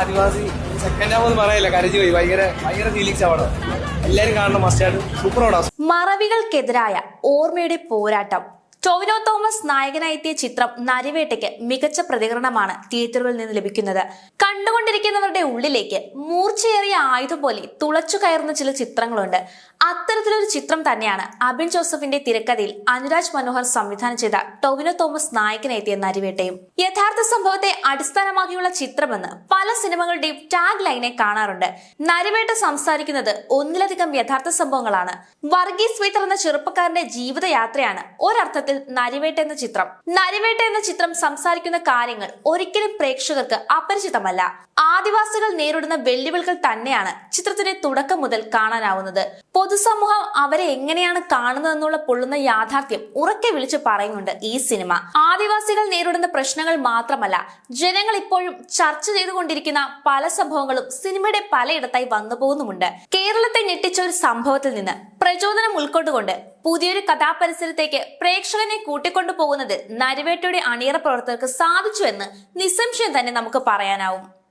ആദിവാസി second half ഒന്നും പറയില്ല, കരഞ്ഞു പോയി. ഭയങ്കര ഫീലിങ്സ് ആണ്. എല്ലാരും കാണണം, മസ്റ്റായിട്ട്. സൂപ്പർ പടം. മറവികൾക്കെതിരായ ഓർമ്മയുടെ പോരാട്ടം. ടൊവിനോ തോമസ് നായകനായെത്തിയ ചിത്രം നരിവേട്ടയ്ക്ക് മികച്ച പ്രതികരണമാണ് തിയേറ്ററുകളിൽ നിന്ന് ലഭിക്കുന്നത്. കണ്ടുകൊണ്ടിരിക്കുന്നവരുടെ ഉള്ളിലേക്ക് മൂർച്ചയേറിയ ആയുധം പോലെ തുളച്ചു കയറുന്ന ചില ചിത്രങ്ങളുണ്ട്. അത്തരത്തിലൊരു ചിത്രം തന്നെയാണ് അബിൻ ജോസഫിന്റെ തിരക്കഥയിൽ അനുരാജ് മനോഹർ സംവിധാനം ചെയ്ത ടൊവിനോ തോമസ് നായകനായെത്തിയ നരിവേട്ടയും. യഥാർത്ഥ സംഭവത്തെ അടിസ്ഥാനമാക്കിയുള്ള ചിത്രമെന്ന് പല സിനിമകളുടെയും ടാഗ് ലൈനെ കാണാറുണ്ട്. നരിവേട്ട സംസാരിക്കുന്നത് ഒന്നിലധികം യഥാർത്ഥ സംഭവങ്ങളാണ്. വർഗീസ് വീത്തർ എന്ന ചെറുപ്പക്കാരന്റെ ജീവിതയാത്രയാണ് ഒരർത്ഥത്തിൽ നരിവേട്ട എന്ന ചിത്രം സംസാരിക്കുന്ന കാര്യങ്ങൾ ഒരിക്കലും പ്രേക്ഷകർക്ക് അപരിചിതമല്ല. ആദിവാസികൾ നേരിടുന്ന വെല്ലുവിളികൾ തന്നെയാണ് ചിത്രത്തിന്റെ തുടക്കം മുതൽ കാണാനാവുന്നത്. പൊതുസമൂഹം അവരെ എങ്ങനെയാണ് കാണുന്നതെന്നുള്ള പൊള്ളുന്ന യാഥാർത്ഥ്യം ഉറക്കെ വിളിച്ചു പറയുന്നുണ്ട് ഈ സിനിമ. ആദിവാസികൾ നേരിടുന്ന പ്രശ്നങ്ങൾ മാത്രമല്ല, ജനങ്ങൾ ഇപ്പോഴും ചർച്ച ചെയ്തുകൊണ്ടിരിക്കുന്ന പല സംഭവങ്ങളും സിനിമയുടെ പലയിടത്തായി വന്നു പോകുന്നുമുണ്ട്. കേരളത്തെ ഞെട്ടിച്ച ഒരു സംഭവത്തിൽ നിന്ന് പ്രചോദനം ഉൾക്കൊണ്ടുകൊണ്ട് പുതിയൊരു കഥാപരിസരത്തേക്ക് പ്രേക്ഷകനെ കൂട്ടിക്കൊണ്ടു പോകുന്നത് നരിവേട്ടയുടെ അണിയറ പ്രവർത്തകർക്ക് സാധിച്ചു എന്ന് നിസ്സംശയം തന്നെ നമുക്ക് പറയാനാവും.